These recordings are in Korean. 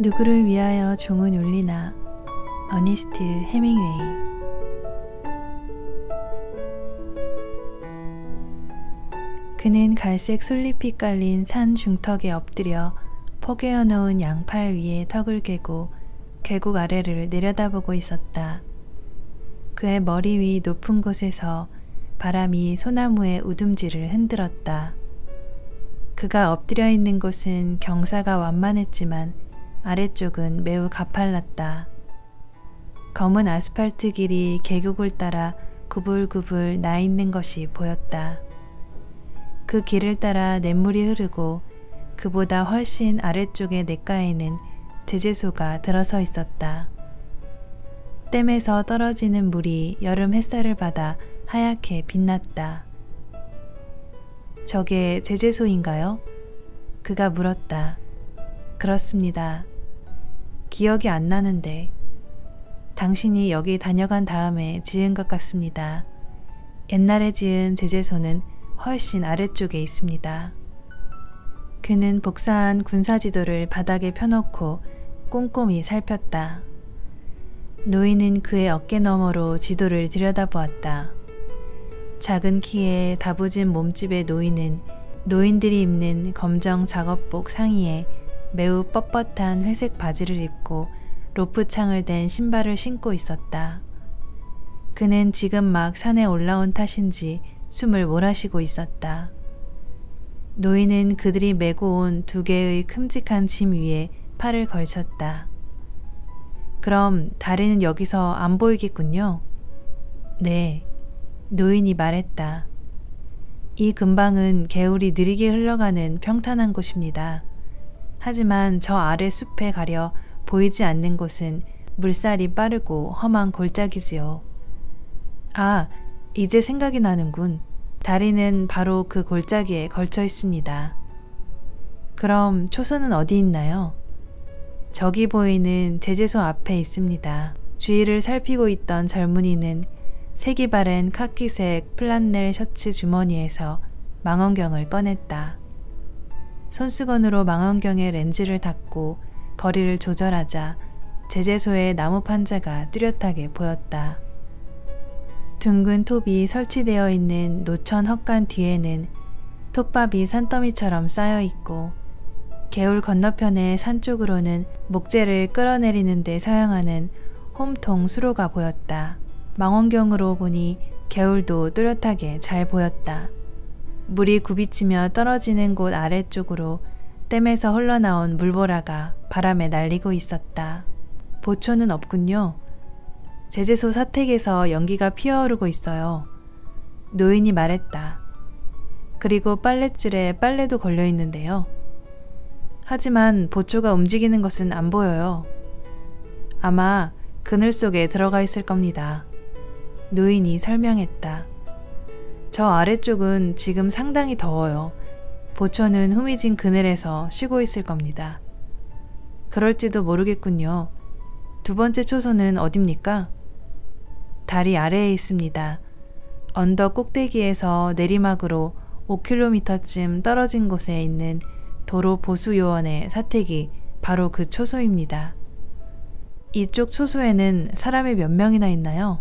누구를 위하여 종은 울리나. 어니스트 해밍웨이. 그는 갈색 솔잎이 깔린 산 중턱에 엎드려 포개어 놓은 양팔 위에 턱을 괴고 계곡 아래를 내려다보고 있었다. 그의 머리 위 높은 곳에서 바람이 소나무의 우둠지를 흔들었다. 그가 엎드려 있는 곳은 경사가 완만했지만 아래쪽은 매우 가팔랐다. 검은 아스팔트 길이 계곡을 따라 구불구불 나 있는 것이 보였다. 그 길을 따라 냇물이 흐르고 그보다 훨씬 아래쪽의 냇가에는 제재소가 들어서 있었다. 댐에서 떨어지는 물이 여름 햇살을 받아 하얗게 빛났다. 저게 제재소인가요? 그가 물었다. 그렇습니다. 기억이 안 나는데. 당신이 여기 다녀간 다음에 지은 것 같습니다. 옛날에 지은 제재소는 훨씬 아래쪽에 있습니다. 그는 복사한 군사지도를 바닥에 펴놓고 꼼꼼히 살폈다. 노인은 그의 어깨 너머로 지도를 들여다보았다. 작은 키에 다부진 몸집의 노인은 노인들이 입는 검정 작업복 상의에 매우 뻣뻣한 회색 바지를 입고 로프창을 댄 신발을 신고 있었다. 그는 지금 막 산에 올라온 탓인지 숨을 몰아쉬고 있었다. 노인은 그들이 메고 온 2개의 큼직한 짐 위에 팔을 걸쳤다. 그럼 다리는 여기서 안 보이겠군요. 네, 노인이 말했다. 이 근방은 개울이 느리게 흘러가는 평탄한 곳입니다. 하지만 저 아래 숲에 가려 보이지 않는 곳은 물살이 빠르고 험한 골짜기지요. 아, 이제 생각이 나는군. 다리는 바로 그 골짜기에 걸쳐 있습니다. 그럼 초소는 어디 있나요? 저기 보이는 제재소 앞에 있습니다. 주위를 살피고 있던 젊은이는 색이 바랜 카키색 플란넬 셔츠 주머니에서 망원경을 꺼냈다. 손수건으로 망원경에 렌즈를 닫고 거리를 조절하자 제재소의 나무 판자가 뚜렷하게 보였다. 둥근 톱이 설치되어 있는 노천 헛간 뒤에는 톱밥이 산더미처럼 쌓여 있고 개울 건너편의 산 쪽으로는 목재를 끌어내리는 데 사용하는 홈통 수로가 보였다. 망원경으로 보니 개울도 뚜렷하게 잘 보였다. 물이 굽이치며 떨어지는 곳 아래쪽으로 댐에서 흘러나온 물보라가 바람에 날리고 있었다. 보초는 없군요. 제재소 사택에서 연기가 피어오르고 있어요. 노인이 말했다. 그리고 빨랫줄에 빨래도 걸려 있는데요. 하지만 보초가 움직이는 것은 안 보여요. 아마 그늘 속에 들어가 있을 겁니다. 노인이 설명했다. 저 아래쪽은 지금 상당히 더워요. 보초는 후미진 그늘에서 쉬고 있을 겁니다. 그럴지도 모르겠군요. 2번째 초소는 어딥니까? 다리 아래에 있습니다. 언덕 꼭대기에서 내리막으로 5km쯤 떨어진 곳에 있는 도로 보수 요원의 사택이 바로 그 초소입니다. 이쪽 초소에는 사람이 몇 명이나 있나요?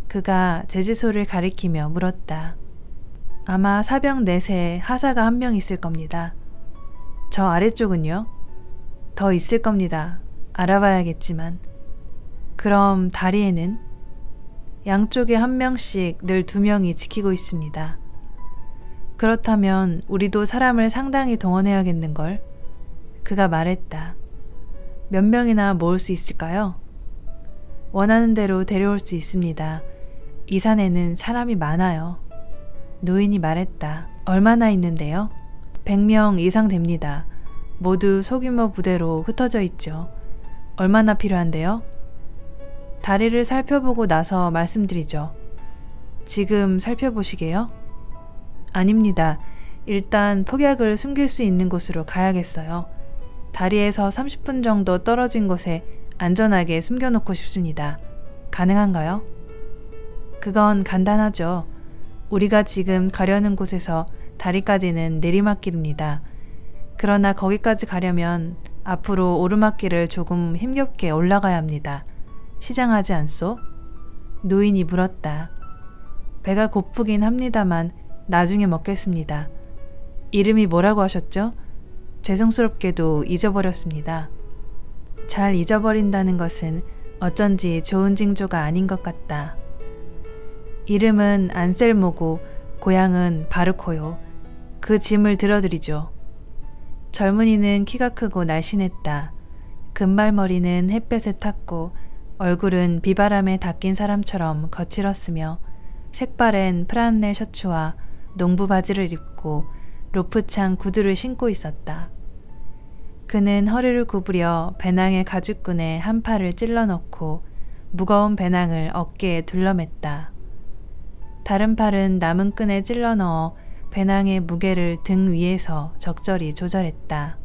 그가 제재소를 가리키며 물었다. 아마 사병 넷에 하사가 1명 있을 겁니다. 저 아래쪽은요? 더 있을 겁니다. 알아봐야겠지만. 그럼 다리에는? 양쪽에 1명씩 늘 2명이 지키고 있습니다. 그렇다면 우리도 사람을 상당히 동원해야겠는걸? 그가 말했다. 몇 명이나 모을 수 있을까요? 원하는 대로 데려올 수 있습니다. 이 산에는 사람이 많아요. 노인이 말했다. 얼마나 있는데요? 100명 이상 됩니다. 모두 소규모 부대로 흩어져 있죠. 얼마나 필요한데요? 다리를 살펴보고 나서 말씀드리죠. 지금 살펴보시게요? 아닙니다. 일단 폭약을 숨길 수 있는 곳으로 가야겠어요. 다리에서 30분 정도 떨어진 곳에 안전하게 숨겨놓고 싶습니다. 가능한가요? 그건 간단하죠. 우리가 지금 가려는 곳에서 다리까지는 내리막길입니다. 그러나 거기까지 가려면 앞으로 오르막길을 조금 힘겹게 올라가야 합니다. 시장하지 않소? 노인이 물었다. 배가 고프긴 합니다만 나중에 먹겠습니다. 이름이 뭐라고 하셨죠? 죄송스럽게도 잊어버렸습니다. 잘 잊어버린다는 것은 어쩐지 좋은 징조가 아닌 것 같다. 이름은 안셀모고 고향은 바르코요. 그 짐을 들어드리죠. 젊은이는 키가 크고 날씬했다. 금발머리는 햇볕에 탔고 얼굴은 비바람에 닦인 사람처럼 거칠었으며 색바랜 프란넬 셔츠와 농부 바지를 입고 로프창 구두를 신고 있었다. 그는 허리를 구부려 배낭의 가죽끈에 한 팔을 찔러 넣고 무거운 배낭을 어깨에 둘러맸다. 다른 팔은 남은 끈에 찔러 넣어 배낭의 무게를 등 위에서 적절히 조절했다.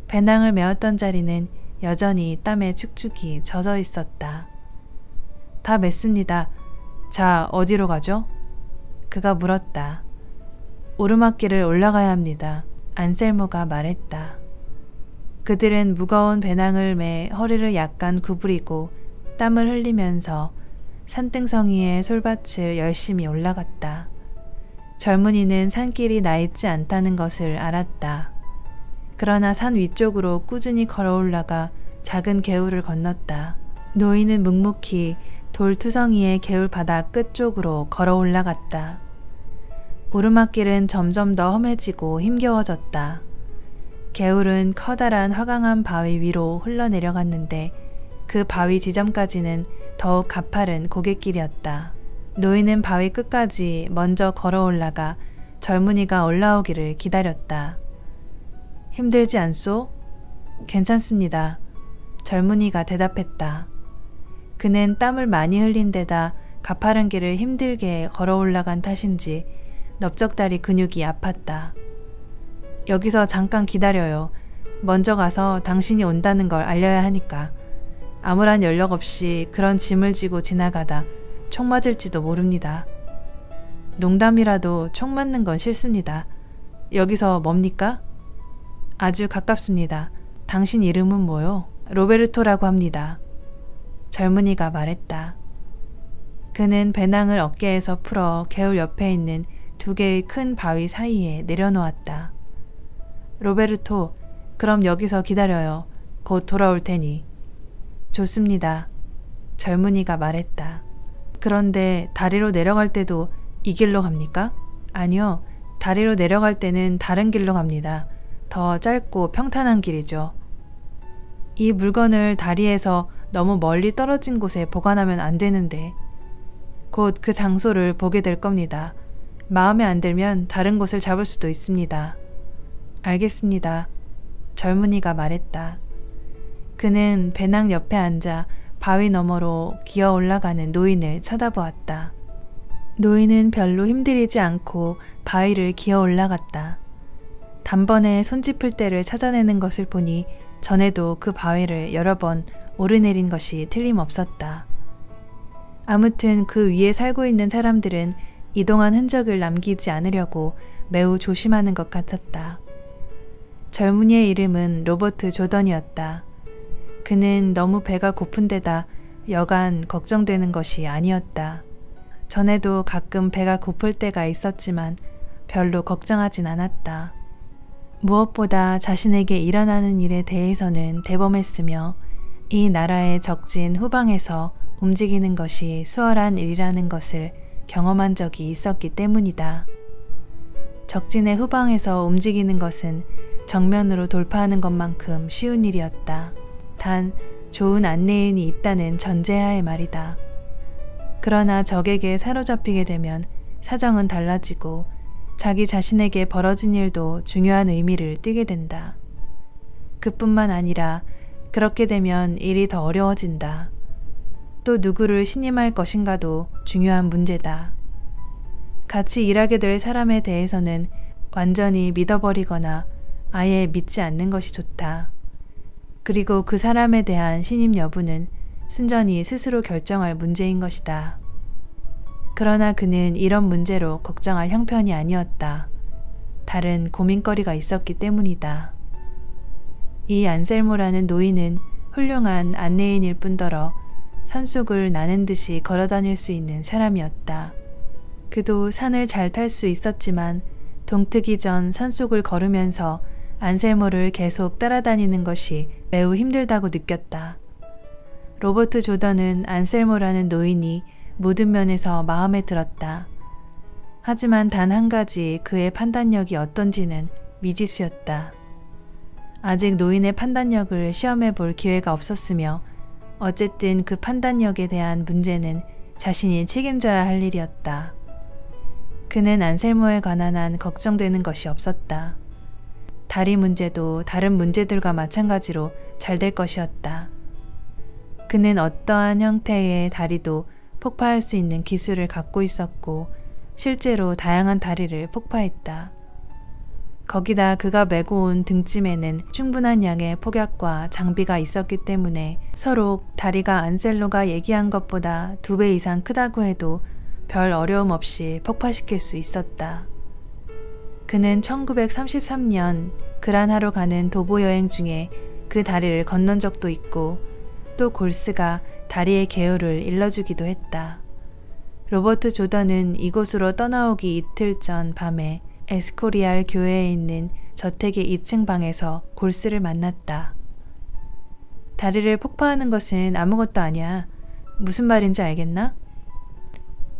배낭을 메었던 자리는 여전히 땀에 축축이 젖어 있었다. 다 맸습니다. 자, 어디로 가죠? 그가 물었다. 오르막길을 올라가야 합니다. 안셀모가 말했다. 그들은 무거운 배낭을 매 허리를 약간 구부리고 땀을 흘리면서 산등성이의 솔밭을 열심히 올라갔다. 젊은이는 산길이 나있지 않다는 것을 알았다. 그러나 산 위쪽으로 꾸준히 걸어 올라가 작은 개울을 건넜다. 노인은 묵묵히 돌투성이의 개울 바닥 끝쪽으로 걸어 올라갔다. 오르막길은 점점 더 험해지고 힘겨워졌다. 개울은 커다란 화강암 바위 위로 흘러내려갔는데 그 바위 지점까지는 더욱 가파른 고갯길이었다. 노인은 바위 끝까지 먼저 걸어 올라가 젊은이가 올라오기를 기다렸다. 힘들지 않소? 괜찮습니다. 젊은이가 대답했다. 그는 땀을 많이 흘린 데다 가파른 길을 힘들게 걸어 올라간 탓인지 넓적다리 근육이 아팠다. 여기서 잠깐 기다려요. 먼저 가서 당신이 온다는 걸 알려야 하니까. 아무런 연락 없이 그런 짐을 지고 지나가다 총 맞을지도 모릅니다. 농담이라도 총 맞는 건 싫습니다. 여기서 뭡니까? 아주 가깝습니다. 당신 이름은 뭐요? 로베르토라고 합니다. 젊은이가 말했다. 그는 배낭을 어깨에서 풀어 개울 옆에 있는 두 개의 큰 바위 사이에 내려놓았다. 로베르토, 그럼 여기서 기다려요. 곧 돌아올 테니. 좋습니다. 젊은이가 말했다. 그런데 다리로 내려갈 때도 이 길로 갑니까? 아니요. 다리로 내려갈 때는 다른 길로 갑니다. 더 짧고 평탄한 길이죠. 이 물건을 다리에서 너무 멀리 떨어진 곳에 보관하면 안 되는데 곧 그 장소를 보게 될 겁니다. 마음에 안 들면 다른 곳을 잡을 수도 있습니다. 알겠습니다. 젊은이가 말했다. 그는 배낭 옆에 앉아 바위 너머로 기어 올라가는 노인을 쳐다보았다. 노인은 별로 힘들이지 않고 바위를 기어 올라갔다. 단번에 손짚을 때를 찾아내는 것을 보니 전에도 그 바위를 여러 번 오르내린 것이 틀림없었다. 아무튼 그 위에 살고 있는 사람들은 이동한 흔적을 남기지 않으려고 매우 조심하는 것 같았다. 젊은이의 이름은 로버트 조던이었다. 그는 너무 배가 고픈 데다 여간 걱정되는 것이 아니었다. 전에도 가끔 배가 고플 때가 있었지만 별로 걱정하진 않았다. 무엇보다 자신에게 일어나는 일에 대해서는 대범했으며 이 나라의 적진 후방에서 움직이는 것이 수월한 일이라는 것을 경험한 적이 있었기 때문이다. 적진의 후방에서 움직이는 것은 정면으로 돌파하는 것만큼 쉬운 일이었다. 단 좋은 안내인이 있다는 전제하에 말이다. 그러나 적에게 사로잡히게 되면 사정은 달라지고 자기 자신에게 벌어진 일도 중요한 의미를 띠게 된다. 그뿐만 아니라 그렇게 되면 일이 더 어려워진다. 또 누구를 신임할 것인가도 중요한 문제다. 같이 일하게 될 사람에 대해서는 완전히 믿어버리거나 아예 믿지 않는 것이 좋다. 그리고 그 사람에 대한 신임 여부는 순전히 스스로 결정할 문제인 것이다. 그러나 그는 이런 문제로 걱정할 형편이 아니었다. 다른 고민거리가 있었기 때문이다. 이 안셀모라는 노인은 훌륭한 안내인일 뿐더러 산속을 나는 듯이 걸어다닐 수 있는 사람이었다. 그도 산을 잘 탈 수 있었지만 동트기 전 산속을 걸으면서 안셀모를 계속 따라다니는 것이 매우 힘들다고 느꼈다. 로버트 조던은 안셀모라는 노인이 모든 면에서 마음에 들었다. 하지만 단 한 가지 그의 판단력이 어떤지는 미지수였다. 아직 노인의 판단력을 시험해 볼 기회가 없었으며 어쨌든 그 판단력에 대한 문제는 자신이 책임져야 할 일이었다. 그는 안셀모에 관한 한 걱정되는 것이 없었다. 다리 문제도 다른 문제들과 마찬가지로 잘 될 것이었다. 그는 어떠한 형태의 다리도 폭파할 수 있는 기술을 갖고 있었고 실제로 다양한 다리를 폭파했다. 거기다 그가 메고 온 등짐에는 충분한 양의 폭약과 장비가 있었기 때문에 서로 다리가 안셀로가 얘기한 것보다 2배 이상 크다고 해도 별 어려움 없이 폭파시킬 수 있었다. 그는 1933년 그란하로 가는 도보 여행 중에 그 다리를 건넌 적도 있고 또 골스가 다리의 개요를 일러주기도 했다. 로버트 조던은 이곳으로 떠나오기 이틀 전 밤에 에스코리알 교회에 있는 저택의 2층 방에서 골스를 만났다. 다리를 폭파하는 것은 아무것도 아니야. 무슨 말인지 알겠나?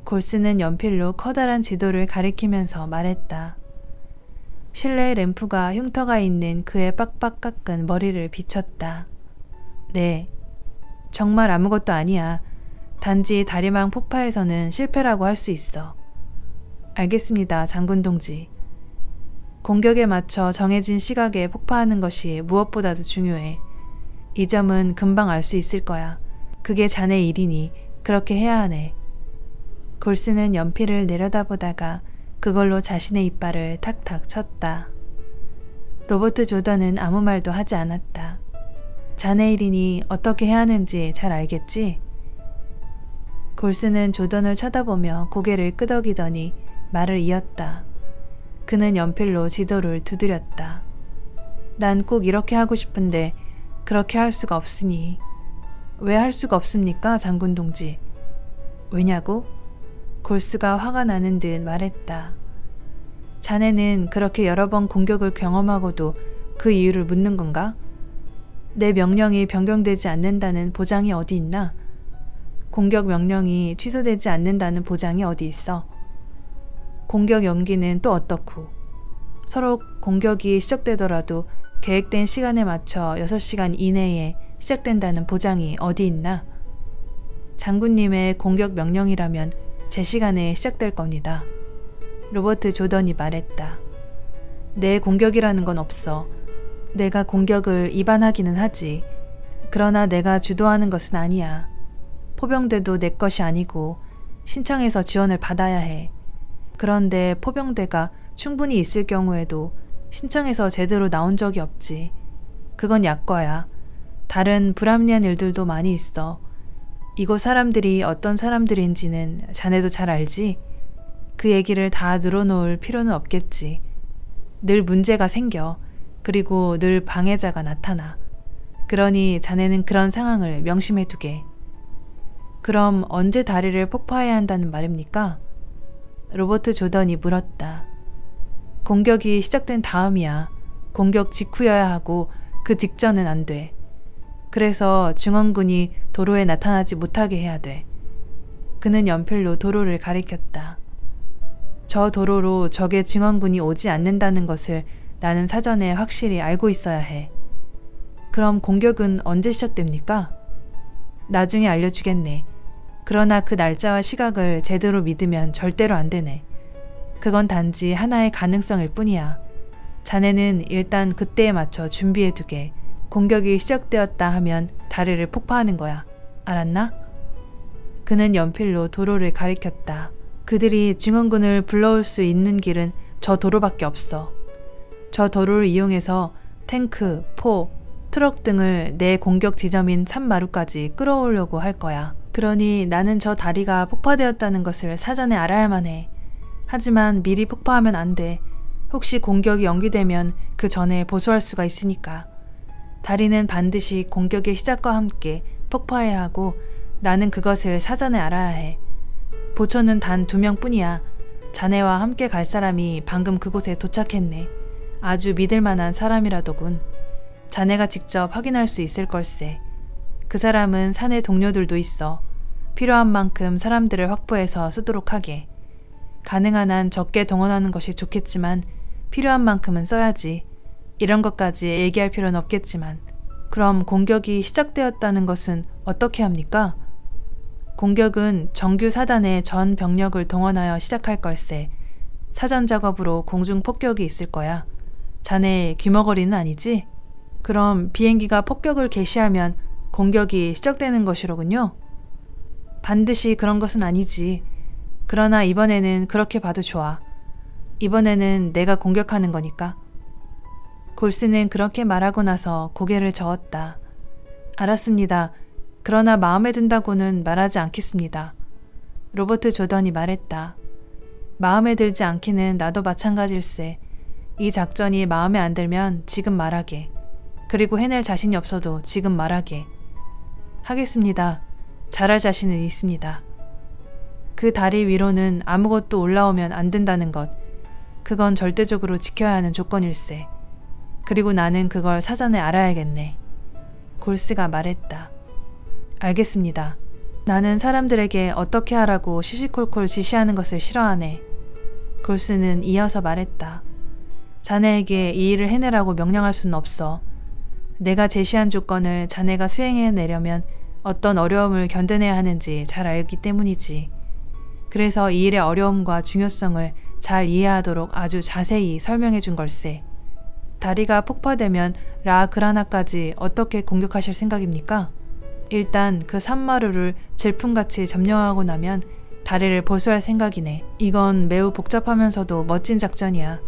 골스는 연필로 커다란 지도를 가리키면서 말했다. 실내 램프가 흉터가 있는 그의 빡빡 깎은 머리를 비췄다. 네, 정말 아무것도 아니야. 단지 다리망 폭파에서는 실패라고 할 수 있어. 알겠습니다, 장군 동지. 공격에 맞춰 정해진 시각에 폭파하는 것이 무엇보다도 중요해. 이 점은 금방 알 수 있을 거야. 그게 자네 일이니 그렇게 해야 하네. 골스는 연필을 내려다보다가 그걸로 자신의 이빨을 탁탁 쳤다. 로버트 조던은 아무 말도 하지 않았다. 자네 일이니 어떻게 해야 하는지 잘 알겠지? 골스는 조던을 쳐다보며 고개를 끄덕이더니 말을 이었다. 그는 연필로 지도를 두드렸다. 난 꼭 이렇게 하고 싶은데 그렇게 할 수가 없으니. 왜 할 수가 없습니까, 장군 동지? 왜냐고? 골스가 화가 나는 듯 말했다. 자네는 그렇게 여러 번 공격을 경험하고도 그 이유를 묻는 건가? 내 명령이 변경되지 않는다는 보장이 어디 있나? 공격 명령이 취소되지 않는다는 보장이 어디 있어? 공격 연기는 또 어떻고? 서로 공격이 시작되더라도 계획된 시간에 맞춰 6시간 이내에 시작된다는 보장이 어디 있나? 장군님의 공격 명령이라면 제 시간에 시작될 겁니다. 로버트 조던이 말했다. 내 공격이라는 건 없어. 내가 공격을 위반하기는 하지. 그러나 내가 주도하는 것은 아니야. 포병대도 내 것이 아니고 신청해서 지원을 받아야 해. 그런데 포병대가 충분히 있을 경우에도 신청해서 제대로 나온 적이 없지. 그건 약과야. 다른 불합리한 일들도 많이 있어. 이곳 사람들이 어떤 사람들인지는 자네도 잘 알지? 그 얘기를 다 늘어놓을 필요는 없겠지. 늘 문제가 생겨. 그리고 늘 방해자가 나타나. 그러니 자네는 그런 상황을 명심해 두게. 그럼 언제 다리를 폭파해야 한다는 말입니까? 로버트 조던이 물었다. 공격이 시작된 다음이야. 공격 직후여야 하고 그 직전은 안 돼. 그래서 증원군이 도로에 나타나지 못하게 해야 돼. 그는 연필로 도로를 가리켰다. 저 도로로 적의 증원군이 오지 않는다는 것을 나는 사전에 확실히 알고 있어야 해. 그럼 공격은 언제 시작됩니까? 나중에 알려주겠네. 그러나 그 날짜와 시각을 제대로 믿으면 절대로 안 되네. 그건 단지 하나의 가능성일 뿐이야. 자네는 일단 그때에 맞춰 준비해 두게. 공격이 시작되었다 하면 다리를 폭파하는 거야. 알았나? 그는 연필로 도로를 가리켰다. 그들이 증원군을 불러올 수 있는 길은 저 도로밖에 없어. 저 도로를 이용해서 탱크, 포, 트럭 등을 내 공격 지점인 산마루까지 끌어오려고 할 거야. 그러니 나는 저 다리가 폭파되었다는 것을 사전에 알아야만 해. 하지만 미리 폭파하면 안 돼. 혹시 공격이 연기되면 그 전에 보수할 수가 있으니까. 다리는 반드시 공격의 시작과 함께 폭파해야 하고 나는 그것을 사전에 알아야 해. 보초는 단 2명뿐이야. 자네와 함께 갈 사람이 방금 그곳에 도착했네. 아주 믿을 만한 사람이라더군. 자네가 직접 확인할 수 있을 걸세. 그 사람은 사내 동료들도 있어. 필요한 만큼 사람들을 확보해서 쓰도록 하게. 가능한 한 적게 동원하는 것이 좋겠지만 필요한 만큼은 써야지. 이런 것까지 얘기할 필요는 없겠지만. 그럼 공격이 시작되었다는 것은 어떻게 합니까? 공격은 정규 사단의 전 병력을 동원하여 시작할 걸세. 사전 작업으로 공중 폭격이 있을 거야. 자네 귀머거리는 아니지? 그럼 비행기가 폭격을 개시하면 공격이 시작되는 것이로군요. 반드시 그런 것은 아니지. 그러나 이번에는 그렇게 봐도 좋아. 이번에는 내가 공격하는 거니까. 골스는 그렇게 말하고 나서 고개를 저었다. 알았습니다. 그러나 마음에 든다고는 말하지 않겠습니다. 로버트 조던이 말했다. 마음에 들지 않기는 나도 마찬가지일세. 이 작전이 마음에 안 들면 지금 말하게. 그리고 해낼 자신이 없어도 지금 말하게. 하겠습니다. 잘할 자신은 있습니다. 그 다리 위로는 아무것도 올라오면 안 된다는 것. 그건 절대적으로 지켜야 하는 조건일세. 그리고 나는 그걸 사전에 알아야겠네. 골스가 말했다. 알겠습니다. 나는 사람들에게 어떻게 하라고 시시콜콜 지시하는 것을 싫어하네. 골스는 이어서 말했다. 자네에게 이 일을 해내라고 명령할 수는 없어. 내가 제시한 조건을 자네가 수행해내려면 어떤 어려움을 견뎌내야 하는지 잘 알기 때문이지. 그래서 이 일의 어려움과 중요성을 잘 이해하도록 아주 자세히 설명해 준 걸세. 다리가 폭파되면 라그라나까지 어떻게 공격하실 생각입니까? 일단 그 산마루를 질풍같이 점령하고 나면 다리를 보수할 생각이네. 이건 매우 복잡하면서도 멋진 작전이야.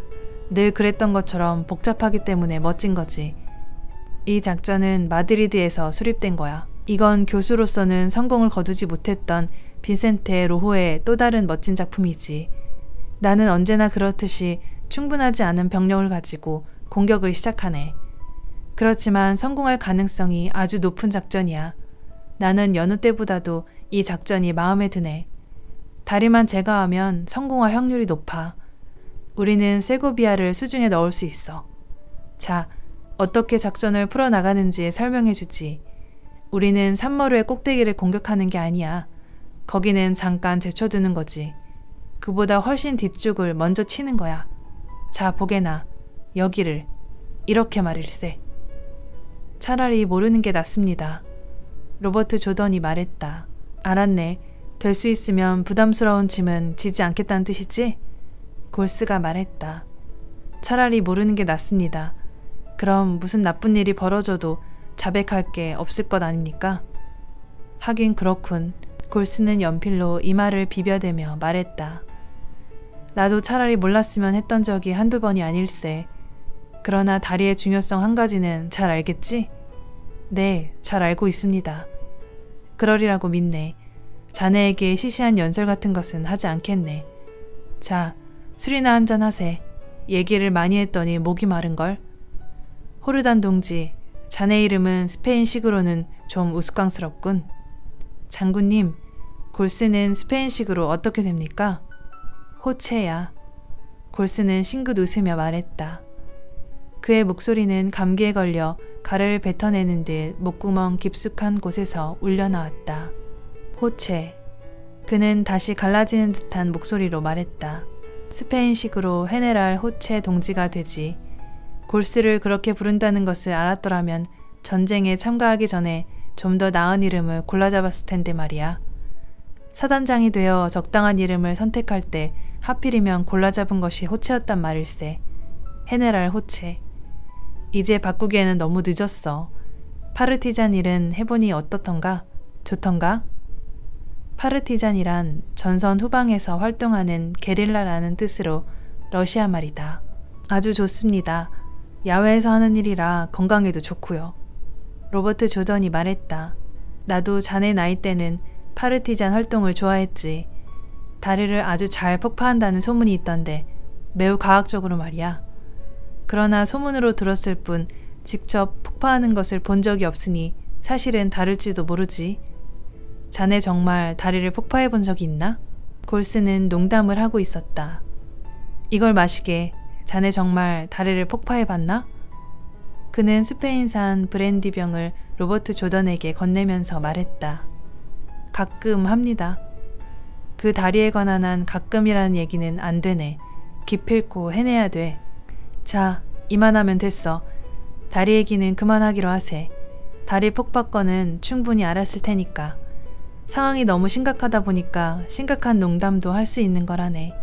늘 그랬던 것처럼 복잡하기 때문에 멋진 거지. 이 작전은 마드리드에서 수립된 거야. 이건 교수로서는 성공을 거두지 못했던 빈센테 로호의 또 다른 멋진 작품이지. 나는 언제나 그렇듯이 충분하지 않은 병력을 가지고 공격을 시작하네. 그렇지만 성공할 가능성이 아주 높은 작전이야. 나는 여느 때보다도 이 작전이 마음에 드네. 다리만 제거하면 성공할 확률이 높아. 우리는 세고비아를 수중에 넣을 수 있어. 자, 어떻게 작전을 풀어나가는지 설명해주지. 우리는 산머루의 꼭대기를 공격하는 게 아니야. 거기는 잠깐 제쳐두는 거지. 그보다 훨씬 뒤쪽을 먼저 치는 거야. 자, 보게나. 여기를. 이렇게 말일세. 차라리 모르는 게 낫습니다. 로버트 조던이 말했다. 알았네. 될 수 있으면 부담스러운 짐은 지지 않겠다는 뜻이지? 골스가 말했다. 차라리 모르는 게 낫습니다. 그럼 무슨 나쁜 일이 벌어져도 자백할 게 없을 것 아닙니까? 하긴 그렇군. 골스는 연필로 이마를 비벼대며 말했다. 나도 차라리 몰랐으면 했던 적이 한두 번이 아닐세. 그러나 다리의 중요성 한 가지는 잘 알겠지? 네, 잘 알고 있습니다. 그러리라고 믿네. 자네에게 시시한 연설 같은 것은 하지 않겠네. 자, 술이나 한잔 하세. 얘기를 많이 했더니 목이 마른걸. 호르단 동지, 자네 이름은 스페인식으로는 좀 우스꽝스럽군. 장군님, 골스는 스페인식으로 어떻게 됩니까? 호체야. 골스는 싱긋 웃으며 말했다. 그의 목소리는 감기에 걸려 가래를 뱉어내는 듯 목구멍 깊숙한 곳에서 울려나왔다. 호체. 그는 다시 갈라지는 듯한 목소리로 말했다. 스페인식으로 헤네랄 호체 동지가 되지. 골스를 그렇게 부른다는 것을 알았더라면 전쟁에 참가하기 전에 좀 더 나은 이름을 골라잡았을 텐데 말이야. 사단장이 되어 적당한 이름을 선택할 때 하필이면 골라잡은 것이 호체였단 말일세. 헤네랄 호체. 이제 바꾸기에는 너무 늦었어. 파르티잔 일은 해보니 어떻던가? 좋던가? 파르티잔이란 전선 후방에서 활동하는 게릴라라는 뜻으로 러시아 말이다. 아주 좋습니다. 야외에서 하는 일이라 건강에도 좋고요. 로버트 조던이 말했다. 나도 자네 나이 때는 파르티잔 활동을 좋아했지. 다리를 아주 잘 폭파한다는 소문이 있던데 매우 과학적으로 말이야. 그러나 소문으로 들었을 뿐 직접 폭파하는 것을 본 적이 없으니 사실은 다를지도 모르지. 자네 정말 다리를 폭파해 본 적이 있나? 골스는 농담을 하고 있었다. 이걸 마시게. 자네 정말 다리를 폭파해 봤나? 그는 스페인산 브랜디병을 로버트 조던에게 건네면서 말했다. 가끔 합니다. 그 다리에 관한 한 가끔이라는 얘기는 안 되네. 기필코 해내야 돼. 자, 이만하면 됐어. 다리 얘기는 그만하기로 하세. 다리 폭파 건은 충분히 알았을 테니까. 상황이 너무 심각하다 보니까 심각한 농담도 할 수 있는 거라네.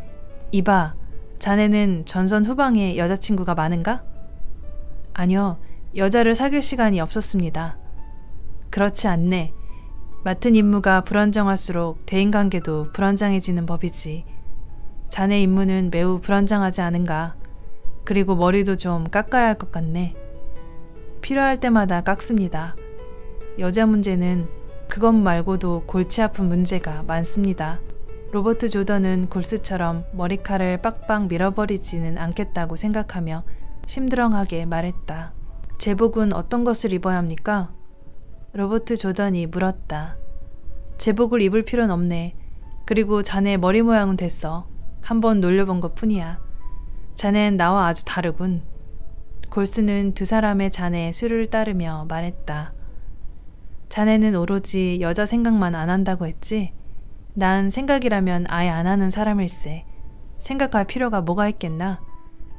이봐, 자네는 전선 후방에 여자친구가 많은가? 아니요, 여자를 사귈 시간이 없었습니다. 그렇지 않네. 맡은 임무가 불안정할수록 대인관계도 불안정해지는 법이지. 자네 임무는 매우 불안정하지 않은가? 그리고 머리도 좀 깎아야 할 것 같네. 필요할 때마다 깎습니다. 여자 문제는 그것 말고도 골치 아픈 문제가 많습니다. 로버트 조던은 골스처럼 머리칼을 빡빡 밀어버리지는 않겠다고 생각하며 심드렁하게 말했다. 제복은 어떤 것을 입어야 합니까? 로버트 조던이 물었다. 제복을 입을 필요는 없네. 그리고 자네 머리 모양은 됐어. 한번 놀려본 것 뿐이야. 자넨 나와 아주 다르군. 골스는 두 사람의 잔에 술을 따르며 말했다. 자네는 오로지 여자 생각만 안 한다고 했지? 난 생각이라면 아예 안 하는 사람일세. 생각할 필요가 뭐가 있겠나?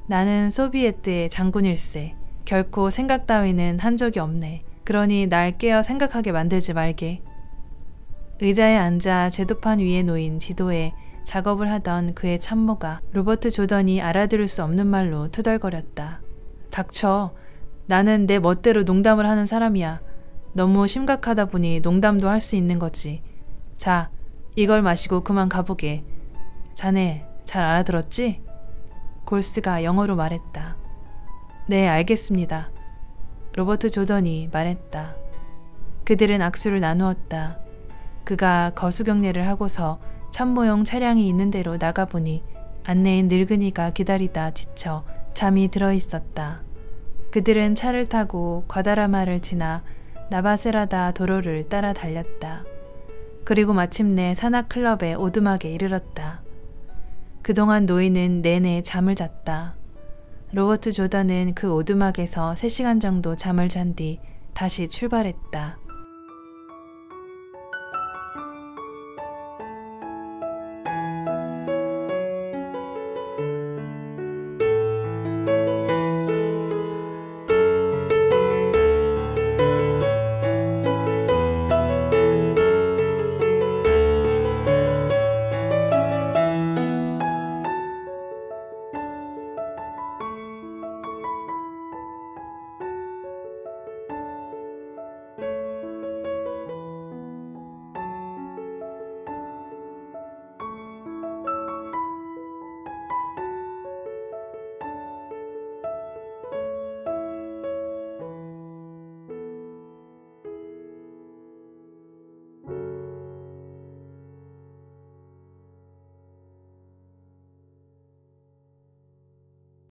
나는 소비에트의 장군일세. 결코 생각 따위는 한 적이 없네. 그러니 날 깨어 생각하게 만들지 말게. 의자에 앉아 제도판 위에 놓인 지도에 작업을 하던 그의 참모가 로버트 조던이 알아들을 수 없는 말로 투덜거렸다. 닥쳐. 나는 내 멋대로 농담을 하는 사람이야. 너무 심각하다 보니 농담도 할 수 있는 거지. 자, 이걸 마시고 그만 가보게. 자네 잘 알아들었지? 골스가 영어로 말했다. 네, 알겠습니다. 로버트 조던이 말했다. 그들은 악수를 나누었다. 그가 거수경례를 하고서 참모용 차량이 있는 데로 나가보니 안내인 늙은이가 기다리다 지쳐 잠이 들어있었다. 그들은 차를 타고 과다라마를 지나 나바세라다 도로를 따라 달렸다. 그리고 마침내 산악클럽의 오두막에 이르렀다. 그동안 노인은 내내 잠을 잤다. 로버트 조던은 그 오두막에서 3시간 정도 잠을 잔 뒤 다시 출발했다.